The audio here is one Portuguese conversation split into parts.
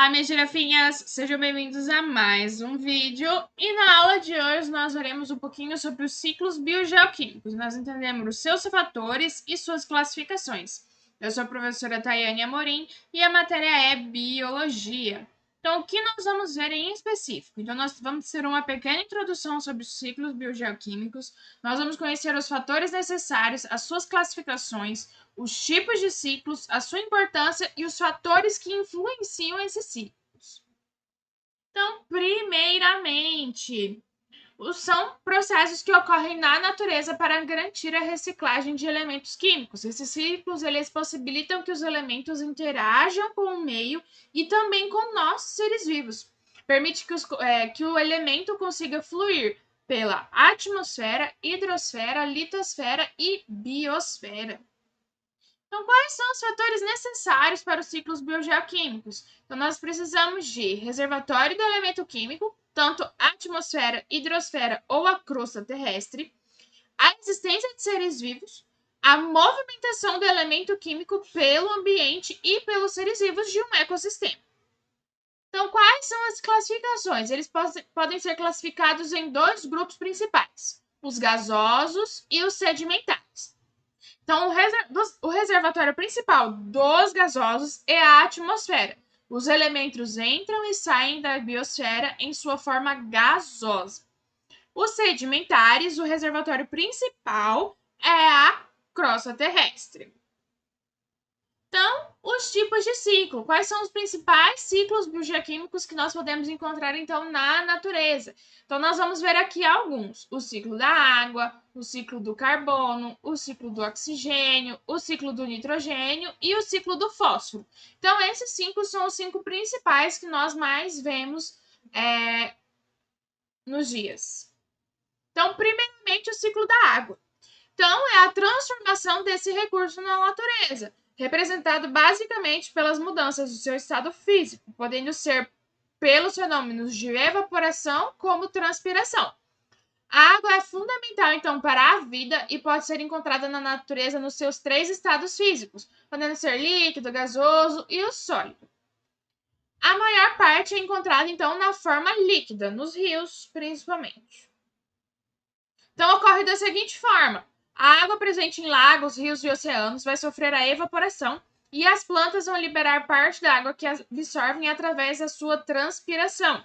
Olá, minhas girafinhas! Sejam bem-vindos a mais um vídeo. E na aula de hoje nós veremos um pouquinho sobre os ciclos biogeoquímicos. Nós entendemos os seus fatores e suas classificações. Eu sou a professora Tayane Amorim e a matéria é Biologia. Então, o que nós vamos ver em específico? Então, nós vamos ter uma pequena introdução sobre os ciclos biogeoquímicos. Nós vamos conhecer os fatores necessários, as suas classificações, os tipos de ciclos, a sua importância e os fatores que influenciam esses ciclos. Então, primeiramente, são processos que ocorrem na natureza para garantir a reciclagem de elementos químicos. Esses ciclos, eles possibilitam que os elementos interajam com o meio e também com nós, seres vivos. Permite que o elemento consiga fluir pela atmosfera, hidrosfera, litosfera e biosfera. Então, quais são os fatores necessários para os ciclos biogeoquímicos? Então, nós precisamos de reservatório do elemento químico, tanto a atmosfera, hidrosfera ou a crosta terrestre, a existência de seres vivos, a movimentação do elemento químico pelo ambiente e pelos seres vivos de um ecossistema. Então, quais são as classificações? Eles podem ser classificados em dois grupos principais, os gasosos e os sedimentares. Então, o reservatório principal dos gasosos é a atmosfera. Os elementos entram e saem da biosfera em sua forma gasosa. Os sedimentares, o reservatório principal é a crosta terrestre. Então, os tipos de ciclo. Quais são os principais ciclos biogeoquímicos que nós podemos encontrar, então, na natureza? Então, nós vamos ver aqui alguns. O ciclo da água, o ciclo do carbono, o ciclo do oxigênio, o ciclo do nitrogênio e o ciclo do fósforo. Então, esses 5 são os 5 principais que nós mais vemos nos dias. Então, primeiramente, o ciclo da água. Então, é a transformação desse recurso na natureza, representado basicamente pelas mudanças do seu estado físico, podendo ser pelos fenômenos de evaporação como transpiração. A água é fundamental, então, para a vida e pode ser encontrada na natureza nos seus 3 estados físicos, podendo ser líquido, gasoso e o sólido. A maior parte é encontrada, então, na forma líquida, nos rios, principalmente. Então, ocorre da seguinte forma. A água presente em lagos, rios e oceanos vai sofrer a evaporação e as plantas vão liberar parte da água que absorvem através da sua transpiração.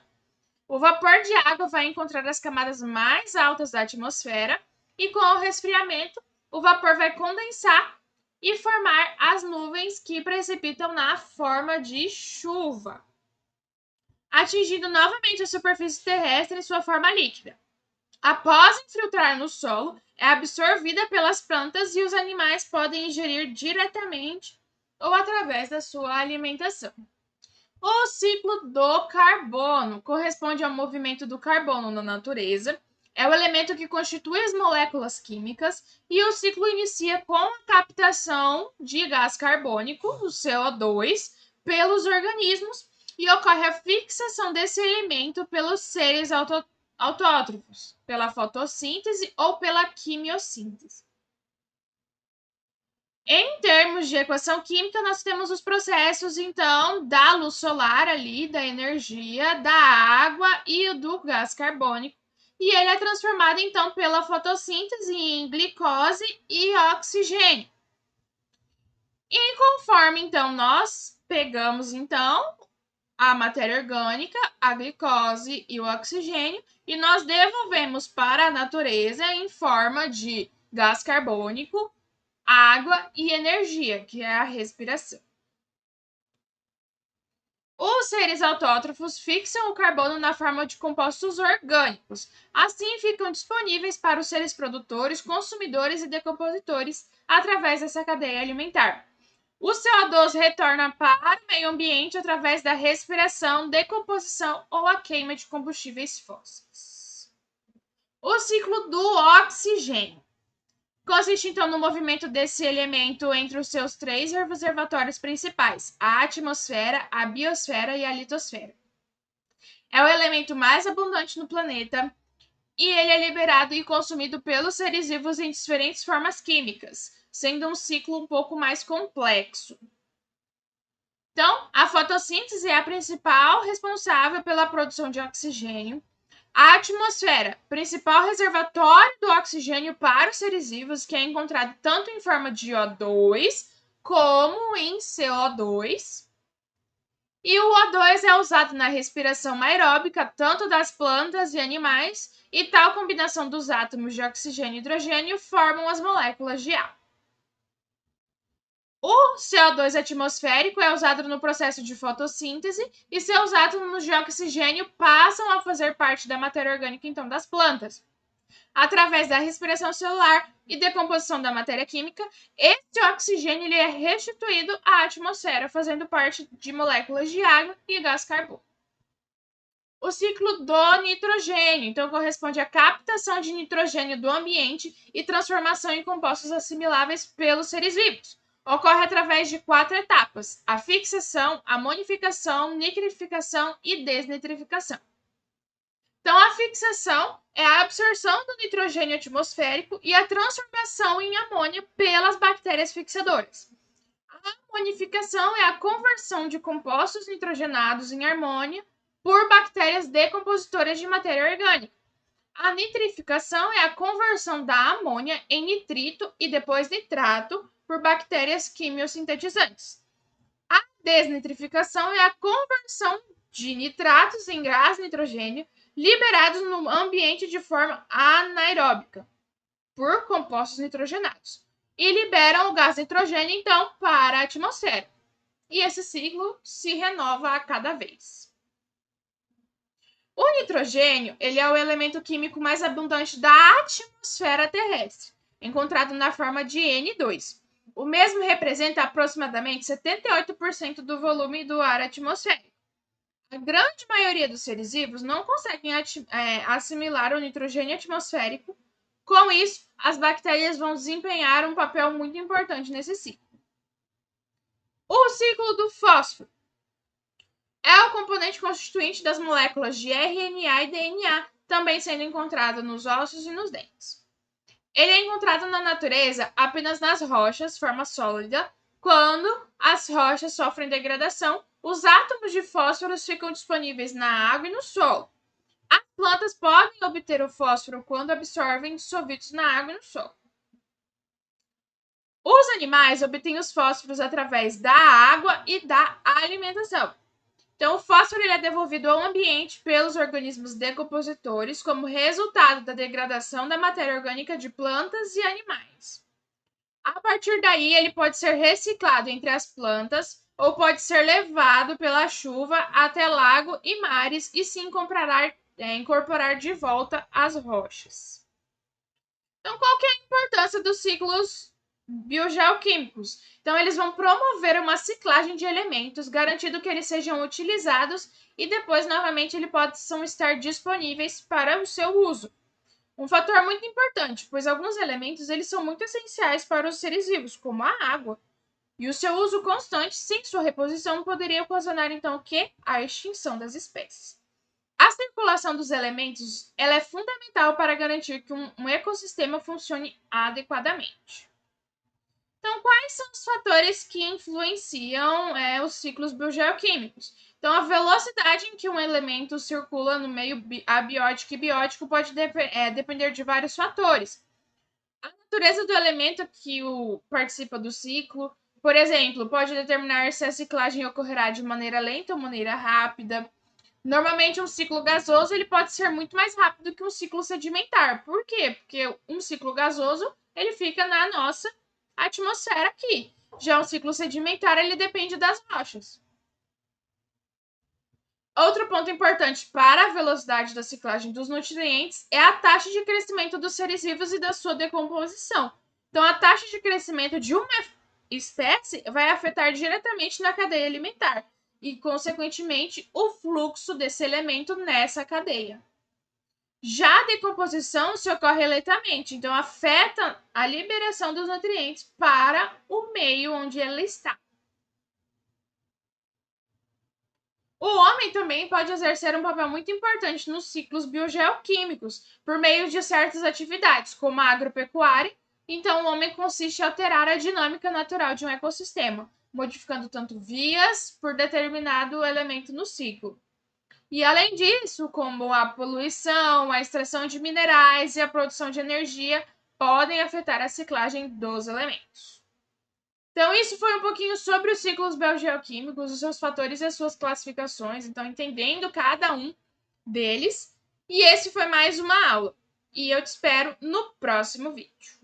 O vapor de água vai encontrar as camadas mais altas da atmosfera e, com o resfriamento, o vapor vai condensar e formar as nuvens que precipitam na forma de chuva, atingindo novamente a superfície terrestre em sua forma líquida. Após infiltrar no solo, é absorvida pelas plantas e os animais podem ingerir diretamente ou através da sua alimentação. O ciclo do carbono corresponde ao movimento do carbono na natureza. É o elemento que constitui as moléculas químicas e o ciclo inicia com a captação de gás carbônico, o CO2, pelos organismos e ocorre a fixação desse elemento pelos seres autótrofos, pela fotossíntese ou pela quimiossíntese. Em termos de equação química, nós temos os processos, então, da luz solar ali, da energia, da água e do gás carbônico. E ele é transformado, então, pela fotossíntese em glicose e oxigênio. E conforme, então, nós pegamos, então, a matéria orgânica, a glicose e o oxigênio, e nós devolvemos para a natureza em forma de gás carbônico, água e energia, que é a respiração. Os seres autótrofos fixam o carbono na forma de compostos orgânicos. Assim, ficam disponíveis para os seres produtores, consumidores e decompositores através dessa cadeia alimentar. O CO2 retorna para o meio ambiente através da respiração, decomposição ou a queima de combustíveis fósseis. O ciclo do oxigênio consiste, então, no movimento desse elemento entre os seus 3 reservatórios principais, a atmosfera, a biosfera e a litosfera. É o elemento mais abundante no planeta e ele é liberado e consumido pelos seres vivos em diferentes formas químicas, sendo um ciclo um pouco mais complexo. Então, a fotossíntese é a principal responsável pela produção de oxigênio. A atmosfera, principal reservatório do oxigênio para os seres vivos, que é encontrado tanto em forma de O2 como em CO2. E o O2 é usado na respiração aeróbica, tanto das plantas e animais, e tal combinação dos átomos de oxigênio e hidrogênio formam as moléculas de ar. O CO2 atmosférico é usado no processo de fotossíntese e seus átomos de oxigênio passam a fazer parte da matéria orgânica, então, das plantas. Através da respiração celular e decomposição da matéria química, esse oxigênio ele é restituído à atmosfera, fazendo parte de moléculas de água e gás carbono. O ciclo do nitrogênio, então, corresponde à captação de nitrogênio do ambiente e transformação em compostos assimiláveis pelos seres vivos. Ocorre através de 4 etapas: a fixação, a amonificação, nitrificação e desnitrificação. Então, a fixação é a absorção do nitrogênio atmosférico e a transformação em amônia pelas bactérias fixadoras. A amonificação é a conversão de compostos nitrogenados em amônia por bactérias decompositoras de matéria orgânica. A nitrificação é a conversão da amônia em nitrito e depois nitrato por bactérias quimiosintetizantes. A desnitrificação é a conversão de nitratos em gás nitrogênio liberados no ambiente de forma anaeróbica por compostos nitrogenados e liberam o gás nitrogênio, então, para a atmosfera. E esse ciclo se renova a cada vez. O nitrogênio ele é o elemento químico mais abundante da atmosfera terrestre, encontrado na forma de N2. O mesmo representa aproximadamente 78% do volume do ar atmosférico. A grande maioria dos seres vivos não conseguem assimilar o nitrogênio atmosférico. Com isso, as bactérias vão desempenhar um papel muito importante nesse ciclo. O ciclo do fósforo é o componente constituinte das moléculas de RNA e DNA, também sendo encontrado nos ossos e nos dentes. Ele é encontrado na natureza apenas nas rochas, forma sólida. Quando as rochas sofrem degradação, os átomos de fósforo ficam disponíveis na água e no solo. As plantas podem obter o fósforo quando absorvem dissolvidos na água e no solo. Os animais obtêm os fósforos através da água e da alimentação. Então, o fósforo ele é devolvido ao ambiente pelos organismos decompositores como resultado da degradação da matéria orgânica de plantas e animais. A partir daí, ele pode ser reciclado entre as plantas ou pode ser levado pela chuva até lago e mares e se incorporar de volta às rochas. Então, qual que é a importância dos ciclos biogeoquímicos? Então, eles vão promover uma ciclagem de elementos, garantindo que eles sejam utilizados e depois, novamente, eles possam estar disponíveis para o seu uso. Um fator muito importante, pois alguns elementos eles são muito essenciais para os seres vivos, como a água. E o seu uso constante, sem sua reposição, poderia ocasionar, então, o quê? A extinção das espécies. A circulação dos elementos ela é fundamental para garantir que um ecossistema funcione adequadamente. Então, quais são os fatores que influenciam os ciclos biogeoquímicos? Então, a velocidade em que um elemento circula no meio abiótico e biótico pode depender de vários fatores. A natureza do elemento que participa do ciclo, por exemplo, pode determinar se a ciclagem ocorrerá de maneira lenta ou maneira rápida. Normalmente, um ciclo gasoso ele pode ser muito mais rápido que um ciclo sedimentar. Por quê? Porque um ciclo gasoso ele fica na nossa atmosfera aqui. Já um ciclo sedimentar ele depende das rochas. Outro ponto importante para a velocidade da ciclagem dos nutrientes é a taxa de crescimento dos seres vivos e da sua decomposição. Então, a taxa de crescimento de uma espécie vai afetar diretamente na cadeia alimentar e, consequentemente, o fluxo desse elemento nessa cadeia. Já a decomposição se ocorre lentamente, então afeta a liberação dos nutrientes para o meio onde ela está. O homem também pode exercer um papel muito importante nos ciclos biogeoquímicos por meio de certas atividades, como a agropecuária. Então, o homem consiste em alterar a dinâmica natural de um ecossistema, modificando tanto vias por determinado elemento no ciclo. E além disso, como a poluição, a extração de minerais e a produção de energia podem afetar a ciclagem dos elementos. Então, isso foi um pouquinho sobre os ciclos biogeoquímicos, os seus fatores e as suas classificações. Então, entendendo cada um deles. E esse foi mais uma aula. E eu te espero no próximo vídeo.